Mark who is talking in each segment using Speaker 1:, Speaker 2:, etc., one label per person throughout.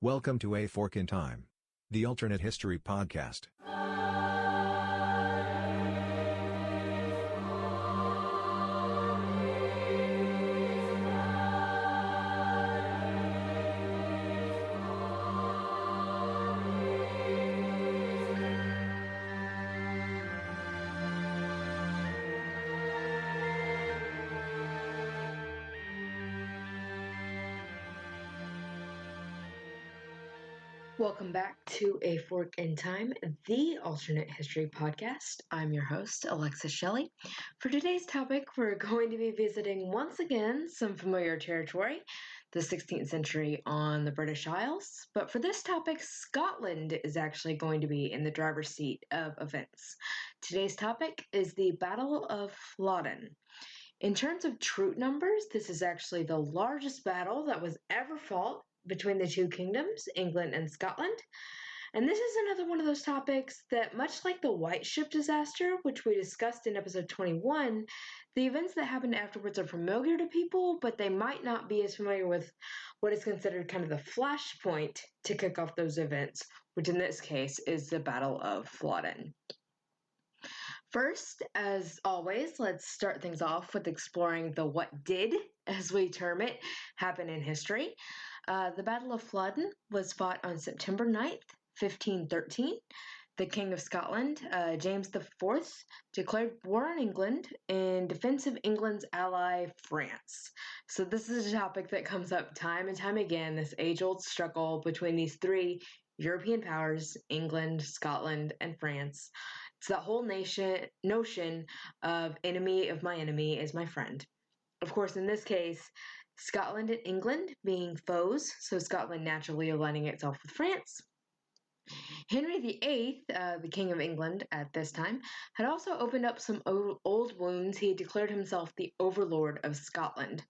Speaker 1: Welcome to A Fork in Time, the alternate history podcast.
Speaker 2: Welcome back to A Fork in Time, the alternate history podcast. I'm your host, Alexis Shelley. For today's topic, we're going to be visiting once again some familiar territory, the 16th century on the British Isles. But for this topic, Scotland is actually going to be in the driver's seat of events. Today's topic is the Battle of Flodden. In terms of troop numbers, this is actually the largest battle that was ever fought between the two kingdoms, England and Scotland. And this is another one of those topics that, much like the White Ship disaster, which we discussed in episode 21, the events that happened afterwards are familiar to people, but they might not be as familiar with what is considered kind of the flashpoint to kick off those events, which in this case is the Battle of Flodden. First, as always, let's start things off with exploring the what did, as we term it, happen in history. The Battle of Flodden was fought on September 9th, 1513. The King of Scotland, James IV, declared war on England in defense of England's ally, France. So this is a topic that comes up time and time again, this age-old struggle between these three European powers, England, Scotland, and France. It's that whole notion of enemy of my enemy is my friend. Of course, in this case, Scotland and England being foes, so Scotland naturally aligning itself with France. Henry VIII, the King of England at this time, had also opened up some old wounds. He had declared himself the Overlord of Scotland.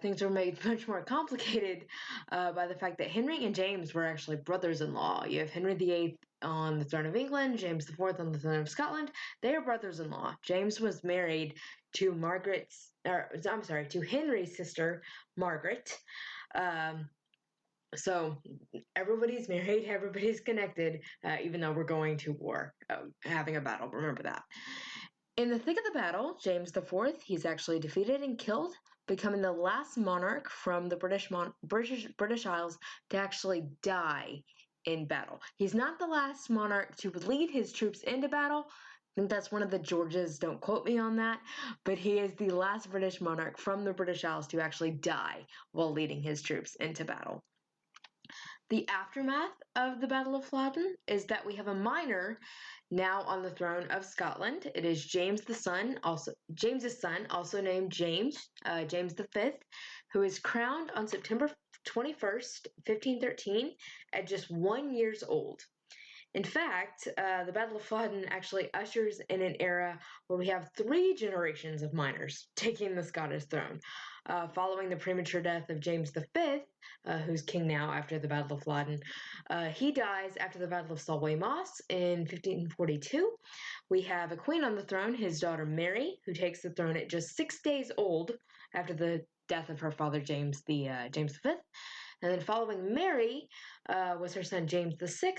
Speaker 2: Things were made much more complicated by the fact that Henry and James were actually brothers-in-law. You have Henry VIII on the throne of England, James IV on the throne of Scotland. They are brothers-in-law. James was married to to Henry's sister, Margaret. So everybody's married, everybody's connected, even though we're going to war, having a battle. Remember that. In the thick of the battle, James IV, he's actually defeated and killed, becoming the last monarch from the British Isles to actually die in battle. He's not the last monarch to lead his troops into battle. I think that's one of the Georges, don't quote me on that, but he is the last British monarch from the British Isles to actually die while leading his troops into battle. The aftermath of the Battle of Flodden is that we have a minor now on the throne of Scotland. It is James's son, also named James, James V, who is crowned on September 21st, 1513, at just 1 year old. In fact, the Battle of Flodden actually ushers in an era where we have 3 generations of minors taking the Scottish throne. Following the premature death of James V, who's king now after the Battle of Flodden, he dies after the Battle of Solway Moss in 1542. We have a queen on the throne, his daughter Mary, who takes the throne at just 6 days old after the death of her father James V. And then following Mary was her son James VI,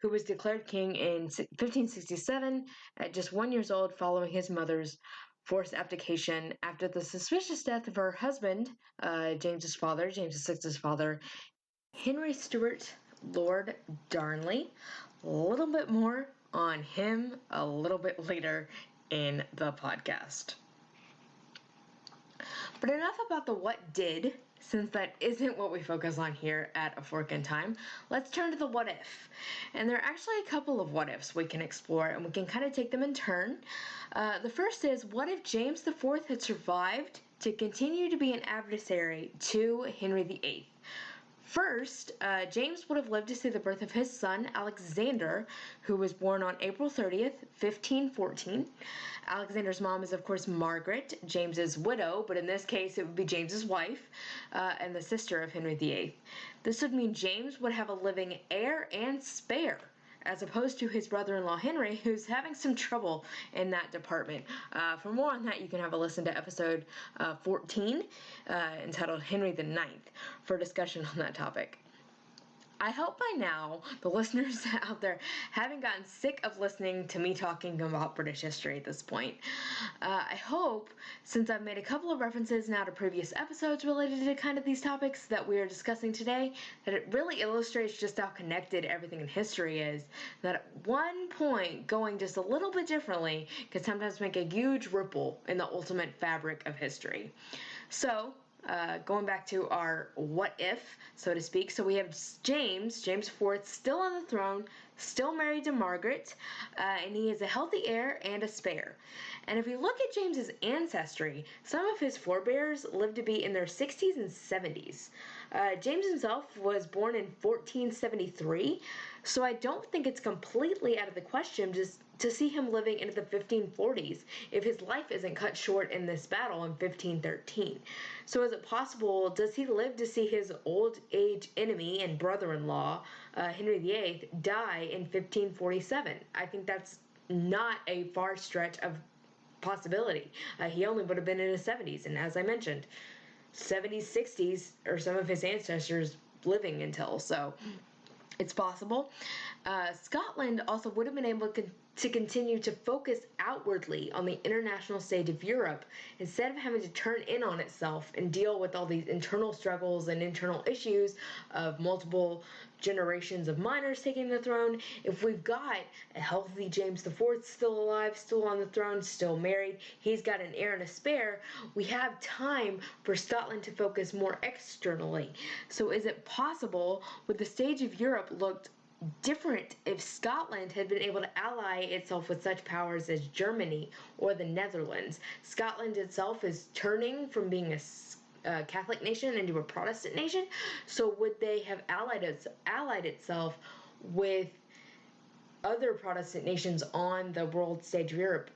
Speaker 2: who was declared king in 1567 at just 1 year old following his mother's forced abdication after the suspicious death of her husband, James's VI's father, Henry Stuart Lord Darnley. A little bit more on him a little bit later in the podcast. But enough about the what did, since that isn't what we focus on here at A Fork in Time. Let's turn to the what if. And there are actually a couple of what ifs we can explore, and we can kind of take them in turn. The first is, what if James IV had survived to continue to be an adversary to Henry VIII? First, James would have lived to see the birth of his son, Alexander, who was born on April 30th, 1514. Alexander's mom is, of course, Margaret, James's widow, but in this case, it would be James's wife, and the sister of Henry VIII. This would mean James would have a living heir and spare, as opposed to his brother-in-law Henry, who's having some trouble in that department. For more on that, you can have a listen to episode 14, entitled Henry IX, for discussion on that topic. I hope by now the listeners out there haven't gotten sick of listening to me talking about British history at this point. I hope, since I've made a couple of references now to previous episodes related to kind of these topics that we are discussing today, that it really illustrates just how connected everything in history is, that at one point going just a little bit differently can sometimes make a huge ripple in the ultimate fabric of history. So, going back to our what if, so to speak. So we have James IV, still on the throne, still married to Margaret, and he is a healthy heir and a spare. And if we look at James's ancestry, some of his forebears lived to be in their 60s and 70s. James himself was born in 1473, so I don't think it's completely out of the question just to see him living into the 1540s if his life isn't cut short in this battle in 1513. So is it possible, does he live to see his old age enemy and brother-in-law, Henry VIII, die in 1547? I think that's not a far stretch of possibility. He only would have been in his 70s, and as I mentioned, 70s, 60s are some of his ancestors living until, so it's possible. Scotland also would have been able to continue to focus outwardly on the international stage of Europe instead of having to turn in on itself and deal with all these internal struggles and internal issues of multiple generations of minors taking the throne. If we've got a healthy James IV still alive, still on the throne, still married, he's got an heir and a spare, we have time for Scotland to focus more externally. So is it possible, would the stage of Europe looked different if Scotland had been able to ally itself with such powers as Germany or the Netherlands? Scotland itself is turning from being a Catholic nation into a Protestant nation, so would they have allied itself with other Protestant nations on the world stage of Europe,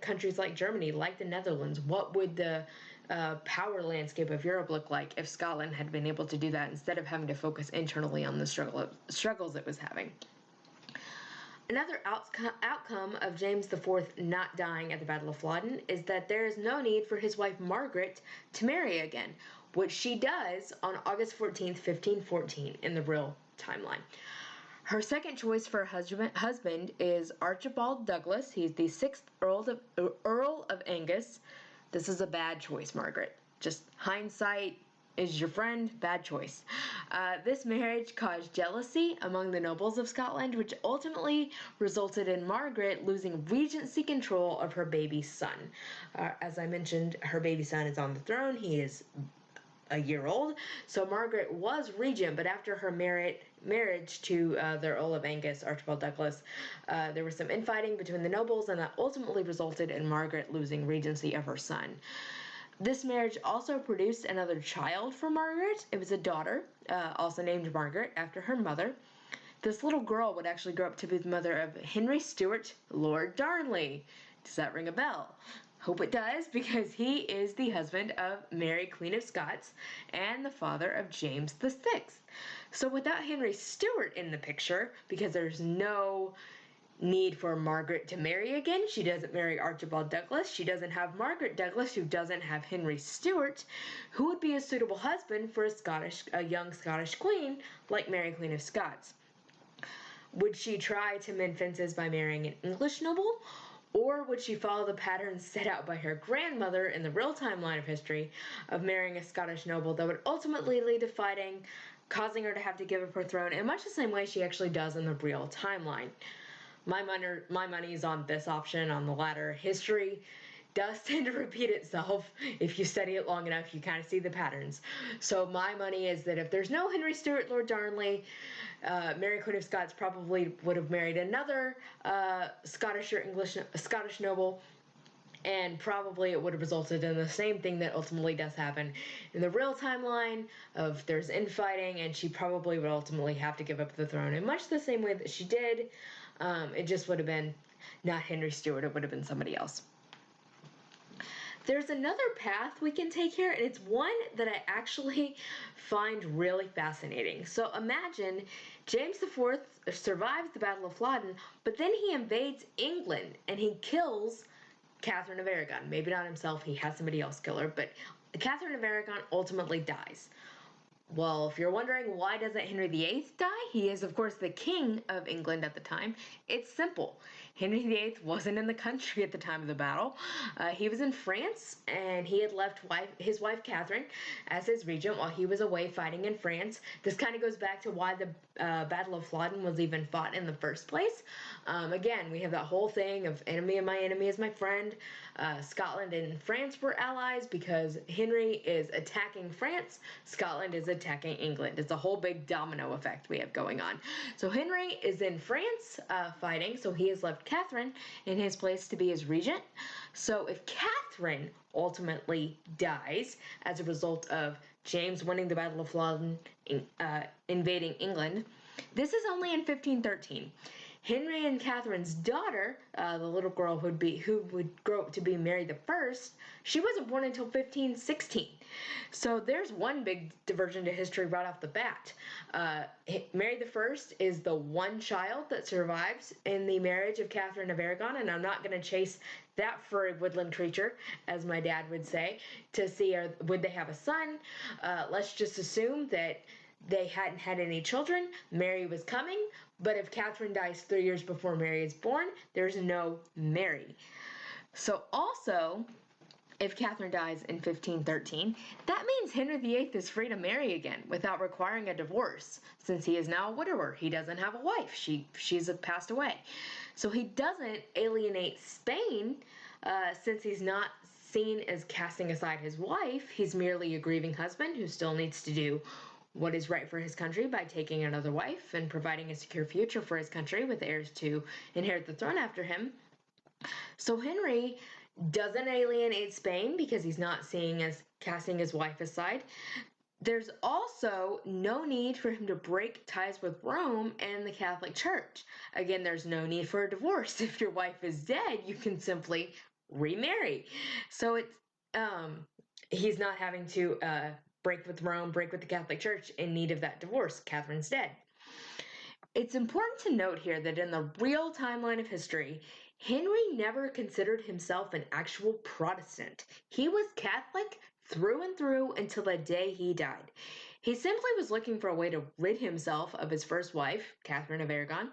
Speaker 2: countries like Germany, like the Netherlands? What would the power landscape of Europe look like if Scotland had been able to do that instead of having to focus internally on the struggles it was having? Another outcome of James IV not dying at the Battle of Flodden is that there is no need for his wife Margaret to marry again, which she does on August 14th, 1514 in the real timeline. Her second choice for a husband is Archibald Douglas. He's the 6th Earl of Angus. This is a bad choice, Margaret. Just hindsight is your friend, bad choice. This marriage caused jealousy among the nobles of Scotland, which ultimately resulted in Margaret losing regency control of her baby son. As I mentioned, her baby son is on the throne. He is a year old. So Margaret was regent, but after her marriage to the Earl of Angus, Archibald Douglas, there was some infighting between the nobles, and that ultimately resulted in Margaret losing regency of her son. This marriage also produced another child for Margaret. It was a daughter, also named Margaret, after her mother. This little girl would actually grow up to be the mother of Henry Stuart, Lord Darnley. Does that ring a bell? Hope it does, because he is the husband of Mary, Queen of Scots, and the father of James VI. So without Henry Stuart in the picture, because there's no need for Margaret to marry again, she doesn't marry Archibald Douglas, she doesn't have Margaret Douglas, who doesn't have Henry Stuart, who would be a suitable husband for a young Scottish queen like Mary, Queen of Scots? Would she try to mend fences by marrying an English noble? Or would she follow the pattern set out by her grandmother in the real timeline of history of marrying a Scottish noble that would ultimately lead to fighting, causing her to have to give up her throne in much the same way she actually does in the real timeline? My money is on this option, on the latter. History does tend to repeat itself. If you study it long enough, you kind of see the patterns. So my money is that if there's no Henry Stuart, Lord Darnley, Mary Queen of Scots probably would have married another Scottish noble, and probably it would have resulted in the same thing that ultimately does happen in the real timeline of there's infighting, and she probably would ultimately have to give up the throne in much the same way that she did. It just would have been not Henry Stuart, it would have been somebody else. There's another path we can take here, and it's one that I actually find really fascinating. So imagine James IV survives the Battle of Flodden, but then he invades England and he kills Katherine of Aragon. Maybe not himself, he has somebody else kill her, but Katherine of Aragon ultimately dies. Well, if you're wondering why doesn't Henry VIII die, he is of course the king of England at the time. It's simple. Henry VIII wasn't in the country at the time of the battle. He was in France, and he had left his wife Catherine as his regent while he was away fighting in France. This kind of goes back to why the Battle of Flodden was even fought in the first place. Again, we have that whole thing of enemy of my enemy is my friend. Scotland and France were allies because Henry is attacking France. Scotland is attacking England. It's a whole big domino effect we have going on. So Henry is in France fighting, so he has left Catherine in his place to be his regent. So if Catherine ultimately dies as a result of James winning the Battle of Flodden, invading England, this is only in 1513. Henry and Catherine's daughter, the little girl who would grow up to be Mary I, she wasn't born until 1516. So there's one big diversion to history right off the bat. Mary I is the one child that survives in the marriage of Katherine of Aragon, and I'm not going to chase that furry woodland creature, as my dad would say, to see would they have a son. Let's just assume that they hadn't had any children. Mary was coming, but if Catherine dies 3 years before Mary is born, there's no Mary. So also, if Catherine dies in 1513, that means Henry VIII is free to marry again without requiring a divorce, since he is now a widower. He doesn't have a wife. She's passed away. So he doesn't alienate Spain, since he's not seen as casting aside his wife. He's merely a grieving husband who still needs to do what is right for his country by taking another wife and providing a secure future for his country with heirs to inherit the throne after him. So Henry doesn't alienate Spain because he's not seeing as casting his wife aside. There's also no need for him to break ties with Rome and the Catholic Church. Again, there's no need for a divorce. If your wife is dead, you can simply remarry. So he's not having to break with Rome, break with the Catholic Church in need of that divorce. Catherine's dead. It's important to note here that in the real timeline of history, Henry never considered himself an actual Protestant. He was Catholic through and through until the day he died. He simply was looking for a way to rid himself of his first wife, Katherine of Aragon.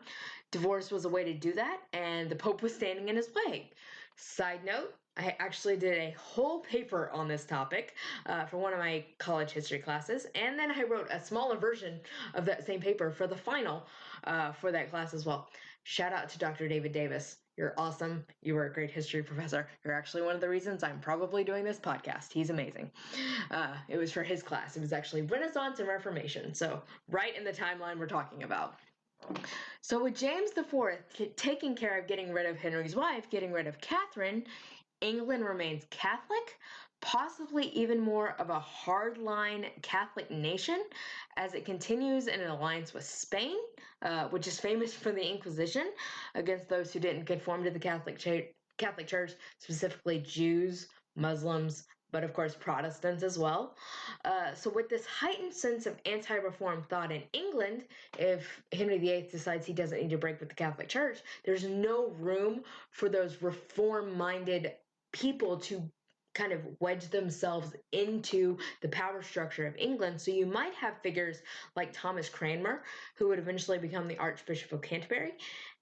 Speaker 2: Divorce was a way to do that, and the Pope was standing in his way. Side note, I actually did a whole paper on this topic for one of my college history classes, and then I wrote a smaller version of that same paper for the final for that class as well. Shout out to Dr. David Davis. You're awesome. You were a great history professor. You're actually one of the reasons I'm probably doing this podcast. He's amazing. It was for his class. It was actually Renaissance and Reformation, so right in the timeline we're talking about. So with James IV taking care of getting rid of Henry's wife, getting rid of Catherine, England remains Catholic, possibly even more of a hardline Catholic nation, as it continues in an alliance with Spain, which is famous for the Inquisition against those who didn't conform to the Catholic Church, specifically Jews, Muslims, but of course Protestants as well. So with this heightened sense of anti-reform thought in England, if Henry VIII decides he doesn't need to break with the Catholic Church, there's no room for those reform-minded people to kind of wedge themselves into the power structure of England. So you might have figures like Thomas Cranmer, who would eventually become the Archbishop of Canterbury,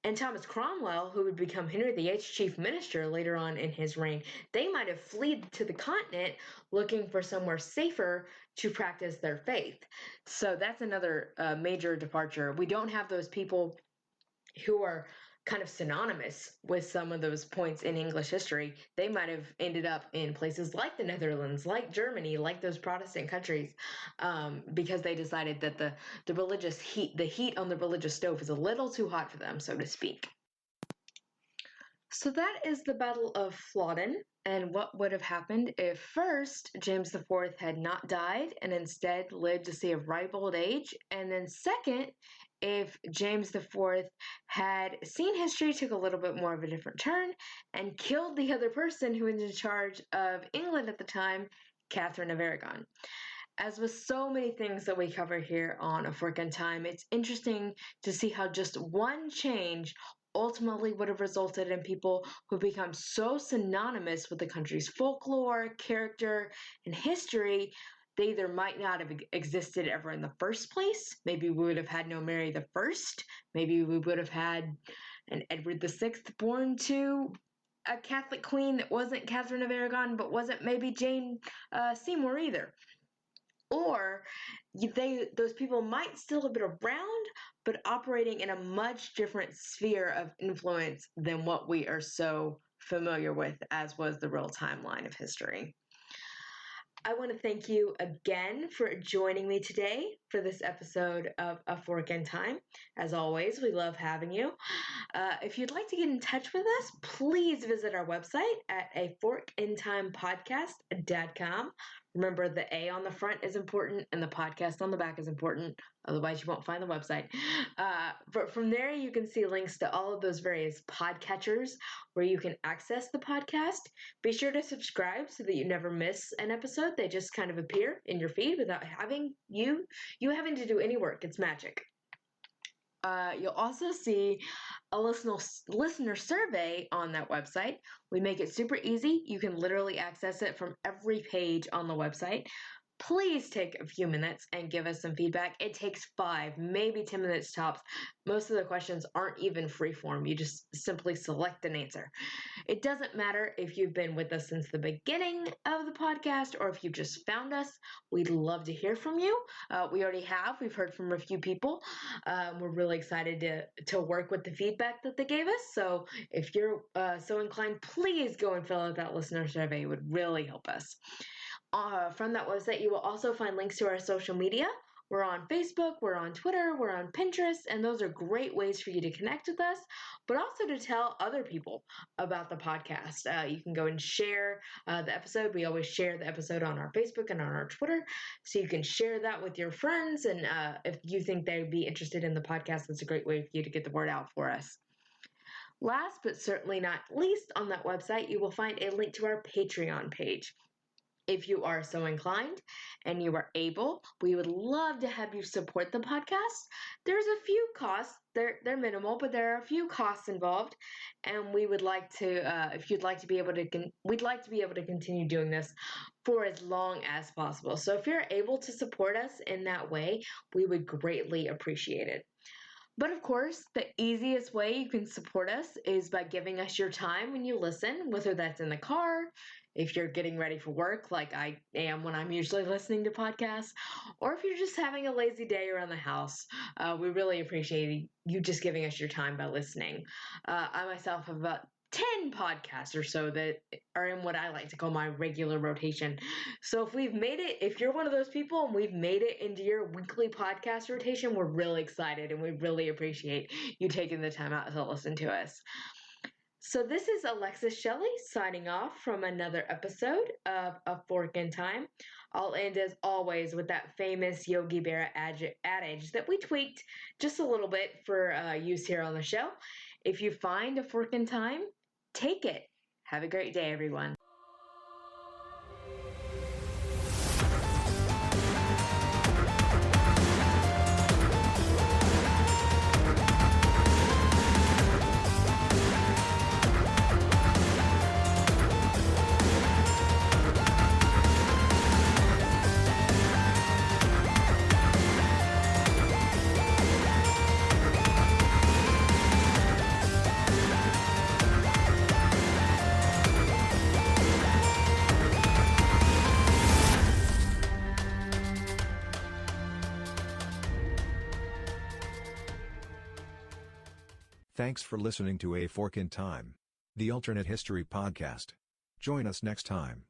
Speaker 2: and Thomas Cromwell, who would become Henry VIII's chief minister later on in his reign. They might have fled to the continent looking for somewhere safer to practice their faith. So that's another major departure. We don't have those people who are kind of synonymous with some of those points in English history. They might have ended up in places like the Netherlands, like Germany, like those Protestant countries, because they decided that the heat on the religious stove is a little too hot for them, so to speak. So that is the Battle of Flodden, and what would have happened if first James IV had not died and instead lived to see a ripe old age, and then second, if James IV had seen history took a little bit more of a different turn and killed the other person who was in charge of England at the time, Katherine of Aragon. As with so many things that we cover here on A Fork in Time, it's interesting to see how just one change ultimately would have resulted in people who become so synonymous with the country's folklore, character, and history they either might not have existed ever in the first place. Maybe we would have had no Mary the First. Maybe we would have had an Edward VI born to a Catholic queen that wasn't Katherine of Aragon, but wasn't maybe Jane Seymour either. Or those people might still have been around, but operating in a much different sphere of influence than what we are so familiar with, as was the real timeline of history. I want to thank you again for joining me today for this episode of A Fork in Time. As always, we love having you. If you'd like to get in touch with us, please visit our website at aforkintimepodcast.com. Remember, the A on the front is important and the podcast on the back is important. Otherwise, you won't find the website. But from there, you can see links to all of those various podcatchers where you can access the podcast. Be sure to subscribe so that you never miss an episode. They just kind of appear in your feed without having you having to do any work. It's magic. You'll also see a listener survey on that website. We make it super easy. You can literally access it from every page on the website. Please take a few minutes and give us some feedback. It takes 5, maybe 10 minutes tops. Most of the questions aren't even freeform. You just simply select an answer. It doesn't matter if you've been with us since the beginning of the podcast or if you just found us. We'd love to hear from you. We already have. We've heard from a few people. We're really excited to work with the feedback that they gave us. So if you're so inclined, please go and fill out that listener survey. It would really help us. From that website, you will also find links to our social media. We're on Facebook, we're on Twitter, we're on Pinterest, and those are great ways for you to connect with us, but also to tell other people about the podcast. You can go and share the episode. We always share the episode on our Facebook and on our Twitter, so you can share that with your friends, and if you think they'd be interested in the podcast, that's a great way for you to get the word out for us. Last but certainly not least, on that website, you will find a link to our Patreon page. If you are so inclined and you are able, we would love to have you support the podcast. There's a few costs. They're minimal, but there are a few costs involved, and we would like to, if you'd like to be able to, we'd like to be able to continue doing this for as long as possible. So if you're able to support us in that way, we would greatly appreciate it. But of course, the easiest way you can support us is by giving us your time when you listen, whether that's in the car, if you're getting ready for work like I am when I'm usually listening to podcasts, or if you're just having a lazy day around the house. We really appreciate you just giving us your time by listening. I myself have about 10 podcasts or so that are in what I like to call my regular rotation. So if you're one of those people and we've made it into your weekly podcast rotation, we're really excited and we really appreciate you taking the time out to listen to us. So this is Alexis Shelley signing off from another episode of A Fork in Time. I'll end as always with that famous Yogi Berra adage that we tweaked just a little bit for use here on the show. If you find a fork in time, take it. Have a great day, everyone.
Speaker 1: Thanks for listening to A Fork in Time, the alternate history podcast. Join us next time.